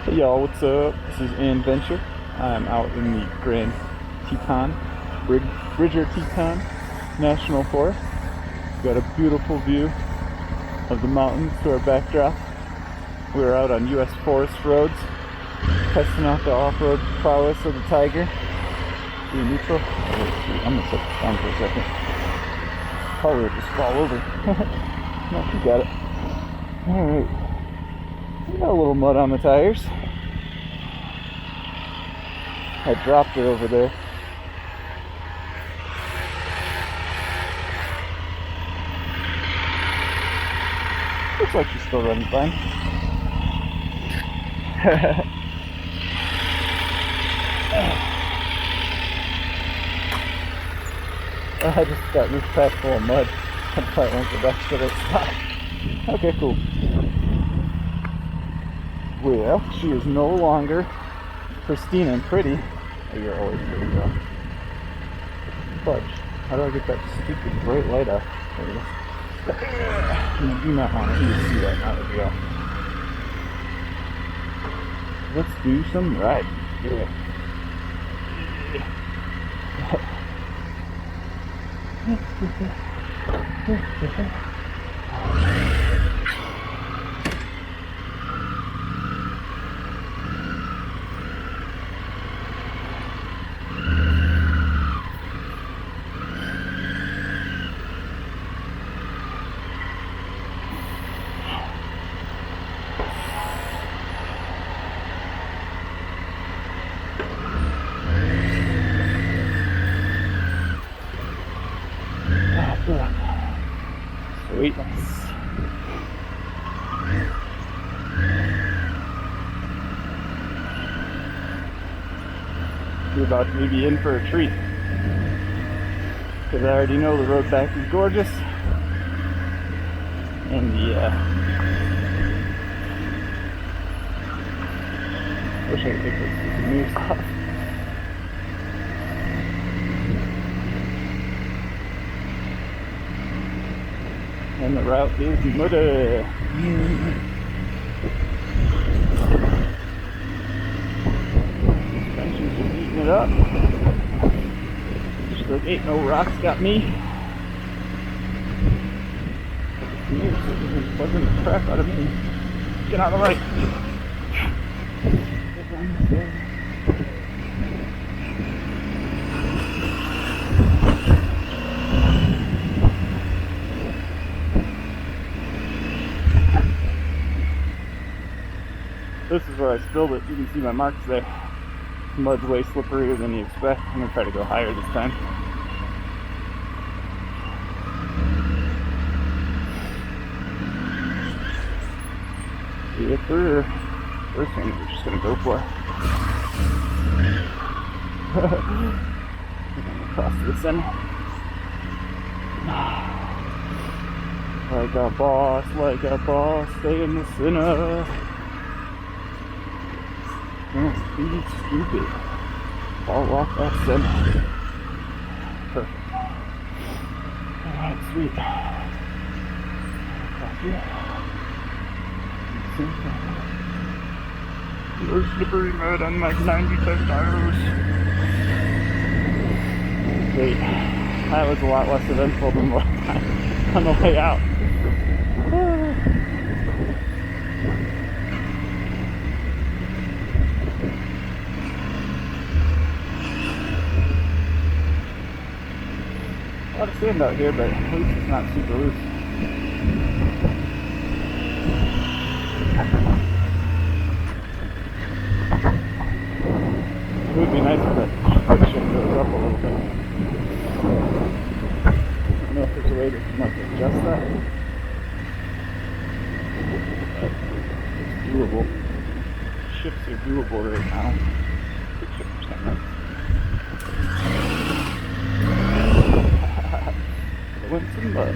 Hey y'all, what's up? This is Ann Venture. I'm out in the Grand Teton, Teton National Park. Got a beautiful view of the mountains to our backdrop. We're out on U.S. forest roads, testing out the off-road prowess of the Tiger. Be neutral. I'm gonna set this down for a second. Probably will just fall over. No, you got it. Alright. Got a little mud on the tires. I dropped her over there. Looks like she's still running fine. I just got this pack full of mud. I probably went the best of it. Okay, cool. Well, she is no longer pristine and pretty. Oh, you're always pretty, girl. Fudge. How do I get that stupid bright light out? There it is. You do not want to see that now, girl. Let's do some riding. Yeah. Sweetness. You're about to be in for a treat. Because I already know the road back is gorgeous. And wish I could take this new stuff. And the route is muddy. Suspension's just eating it up. Just like ain't no rocks got me. It's bugging the crap out of me. Get out of the way. This is where I spilled it. You can see my marks there. Mud's way slipperier than you expect. I'm going to try to go higher this time. Slipper. First thing we're just going to go for. Across to the center. Like a boss, stay in the center. Don't be stupid. Fall off that center. Perfect. Alright, sweet. Across here. No slippery mud on my 95 tires. Wait, that was a lot less eventful than what on the way out. A lot of sand out here, but at least it's not super loose. It would be nice if that friction goes up a little bit. I don't know if there's a way to adjust that. But it's doable. Shifts are doable right now. 60% right. Went some mud.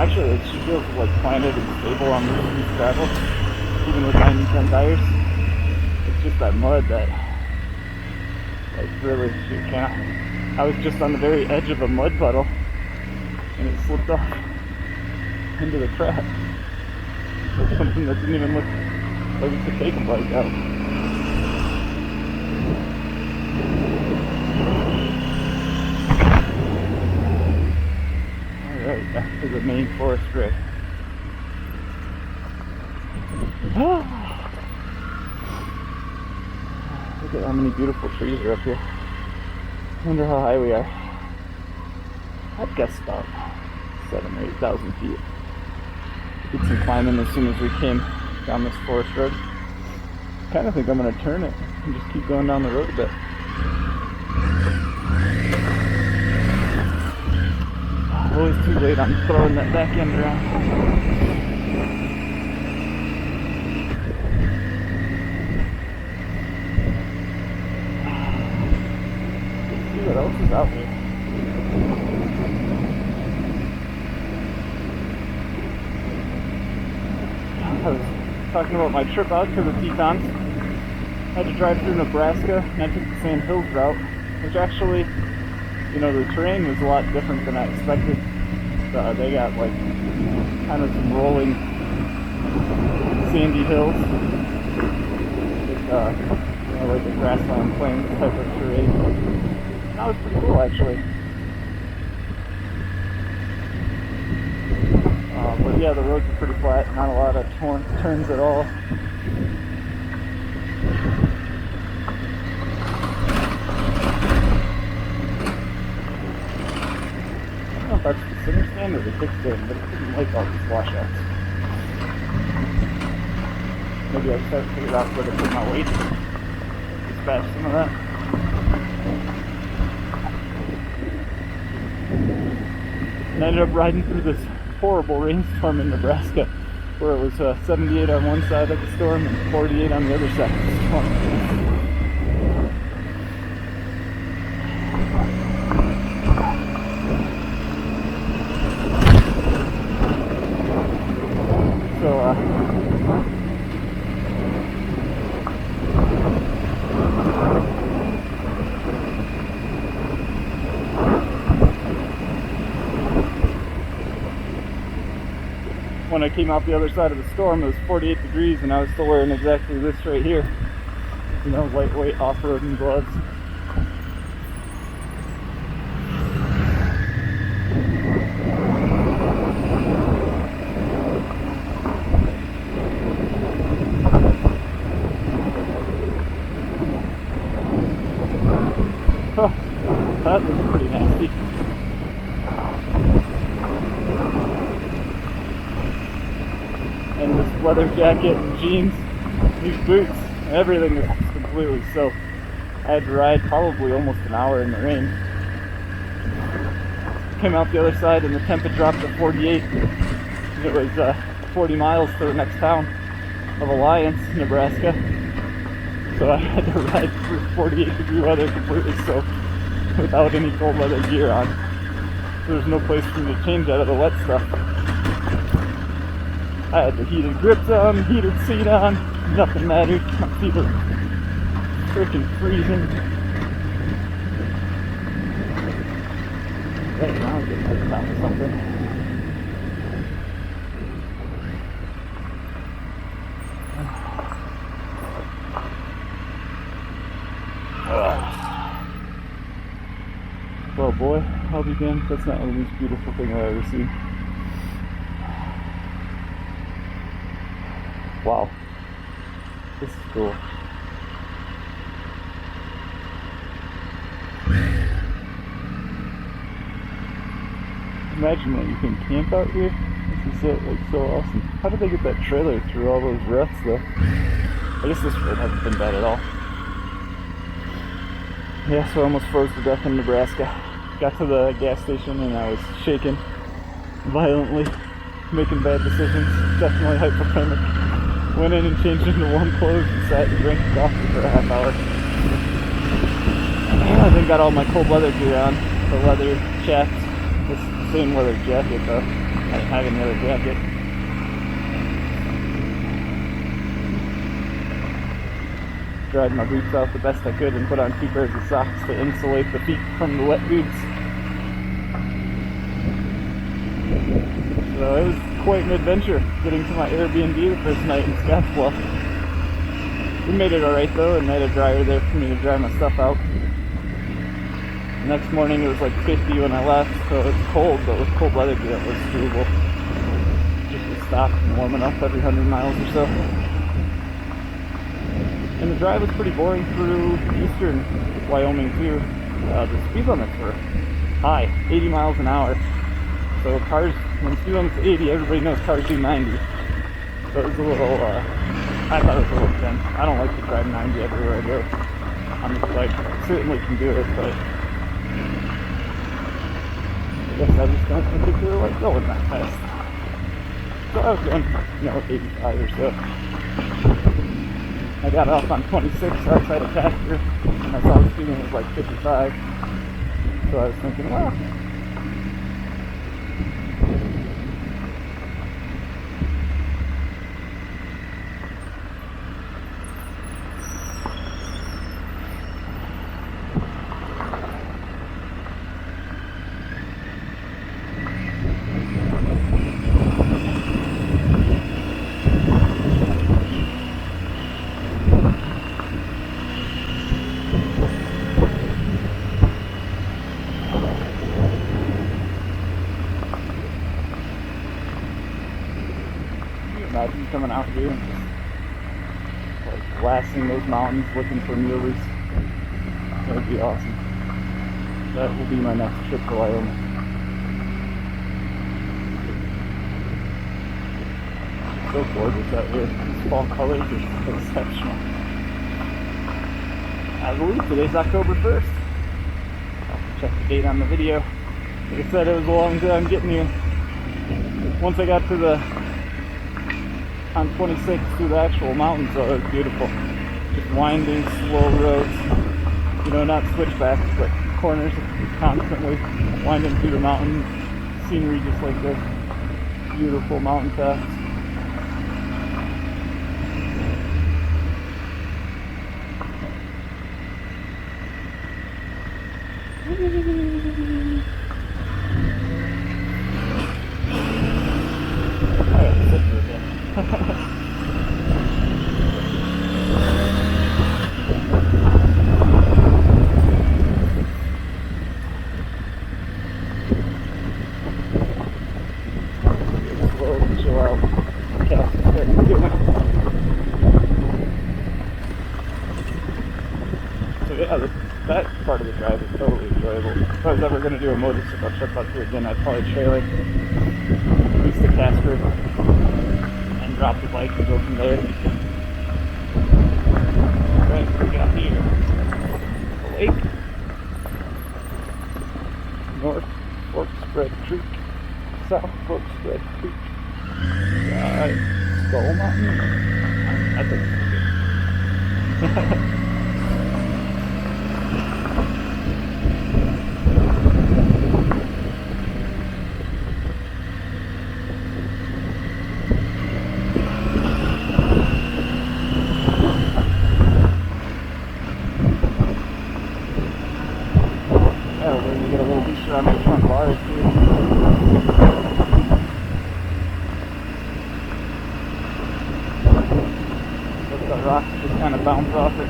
Actually, she feels like planted and stable on this smooth gravel, even with 90-10 tires. It's just that mud that, like, really, shoot, I was just on the very edge of a mud puddle, and it slipped off into the trap. Like something that didn't even look like it could take a bike out. Alright, back to the main forest road. Look at how many beautiful trees are up here. I wonder how high we are. I'd guess about 7,000 or 8,000 feet. Did some climbing as soon as we came down this forest road. Kind of think I'm going to turn it and just keep going down the road a bit. Always too late on throwing that back end around. Let's see what else is out here. I was talking about my trip out to the Tetons. I had to drive through Nebraska, and I took the Sand Hills route, which actually, you know, the terrain was a lot different than I expected. They got like kind of some rolling sandy hills with you know, like a grassland plains type of terrain. And that was pretty cool, actually. But yeah, the roads are pretty flat, not a lot of turns at all. I don't know if that's the center stand or the kickstand, but it didn't like all these washouts. Maybe I just haven't figured out where to put my weight. Dispatch some of that. And I ended up riding through this horrible rainstorm in Nebraska, where it was 78 on one side of the storm and 48 on the other side of the storm. So, when I came out the other side of the storm, it was 48 degrees, and I was still wearing exactly this right here. You know, lightweight off-roading gloves. Oh, that was pretty nasty. And this leather jacket and jeans, these boots, everything is completely soaked. I had to ride probably almost an hour in the rain. Came out the other side and the temp had dropped to 48. It was 40 miles to the next town of Alliance, Nebraska. So I had to ride through 48 degree weather completely soaked without any cold weather gear on. So there's no place for me to change out of the wet stuff. I had the heated grips on, heated seat on, nothing mattered. My feet were freaking freezing. Right now I'm getting headed down to something. Well boy, I'll be damned if that's not one of the most beautiful things I've ever seen. Wow. This is cool. Imagine that you can camp out here. This is so awesome. How did they get that trailer through all those ruts though? I guess this road hasn't been bad at all. Yeah, so I almost froze to death in Nebraska. Got to the gas station and I was shaking violently, making bad decisions, definitely hypothermic. Went in and changed into warm clothes and sat and drank coffee for a half hour. I then got all my cold weather gear on, the leather chaps, this same leather jacket though. I haven't really grabbed it. Dried my boots out the best I could and put on 2 pairs of socks to insulate the feet from the wet boots. So it was quite an adventure getting to my Airbnb the first night in Scottsbluff. We made it alright though, and I had a dryer there for me to dry my stuff out. The next morning it was like 50 when I left, so it's cold, but with cold weather that was doable. Just to stop and warming up every 100 miles or so. And the drive was pretty boring through eastern Wyoming too. The speed limits were high, 80 miles an hour. So cars, when speed limit's 80, everybody knows cars do 90. So it was a little, I thought it was a little thin. I don't like to drive 90 everywhere I go. I'm just like, certainly can do it, but I guess I just don't particularly like going that fast. So I was going, 85 or so. I got off on 26 outside of Casper, and I saw the speed limit was like 55. So I was thinking, well, imagine coming out here and just like blasting those mountains looking for muleys. That would be awesome. That will be my next trip to Wyoming. It's so gorgeous out here. These fall colors are exceptional. I believe today's October 1st. I'll check the date on the video. Like I said, it was a long time getting here. Once I got to on 26 through the actual mountains, though, it was beautiful. Just winding, slow roads. Not switchbacks, but corners constantly winding through the mountain scenery, just like this. Beautiful mountain paths. I gotta sit here again. Slow, chill out. Cats are starting to get me. So yeah, that part of the drive is totally enjoyable. If I was ever going to do a motorcycle trip up here again, I'd probably trailer at least to Casper and drop the bike and go from there. Alright, we got here the lake, North Fork Spread Creek, South Fork Spread Creek, Skull Mountain. I think it's good. Get a little booster on those front bars too. Let the rocks just kind of bounce off it.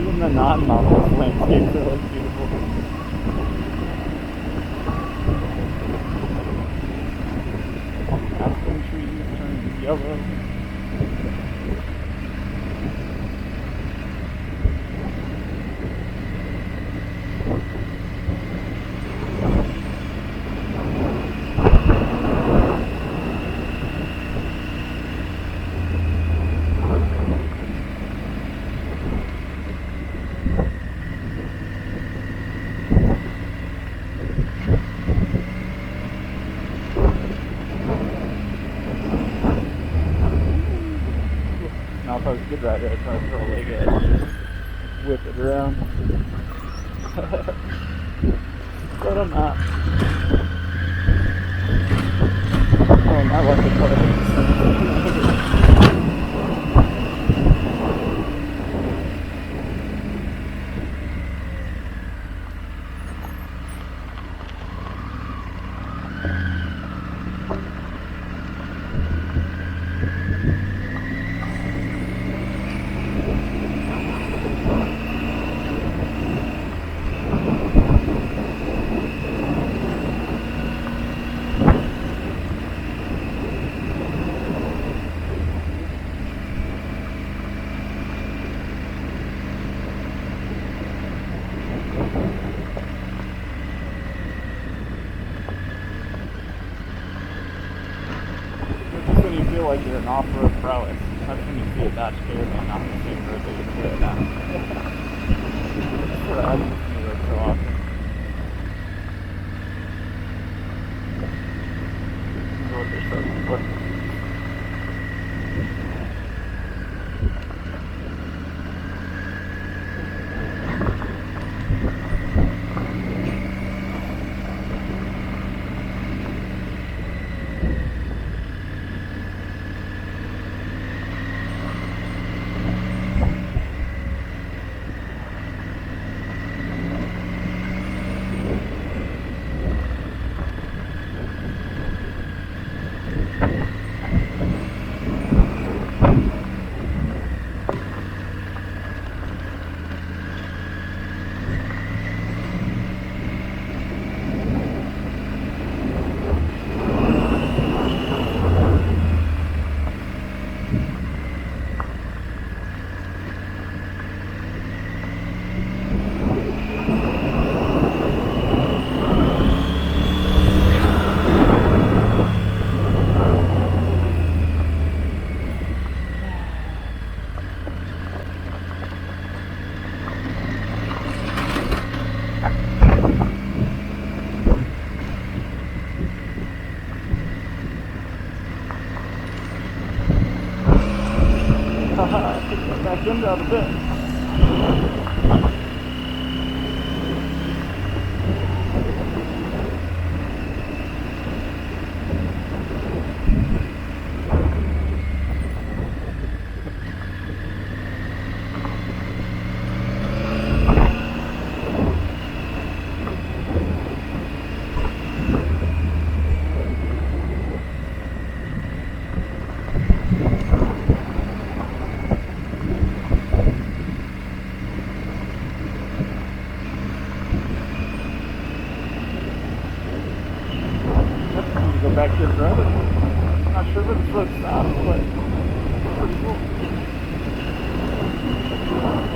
Even the non-mountainous landscapes are like beautiful. if I was good at it, I'd probably throw a leg at it and just whip it around. But I'm not. Oh, my luck is what when you feel like you're an off-road prowess. That's when you see a Dodge Caravan off the same road that you're clear down. That's what happens to me like so often. This is what they're starting to put. Back in out a bit. Go back here forever. Not sure if it's supposed to stop, but it's pretty cool.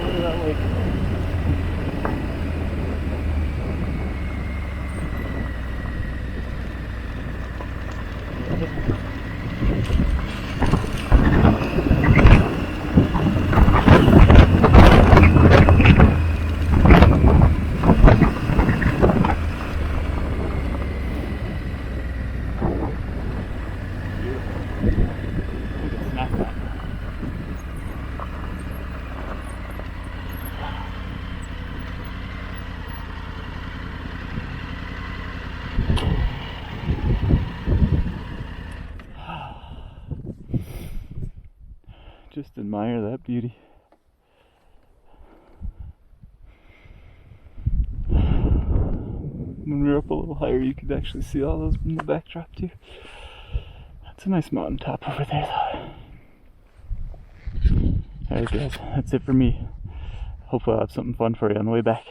Look at that lake. Just admire that beauty. When we were up a little higher, you could actually see all those in the backdrop too. That's a nice mountain top over there though. Alright guys, that's it for me. Hopefully I'll have something fun for you on the way back.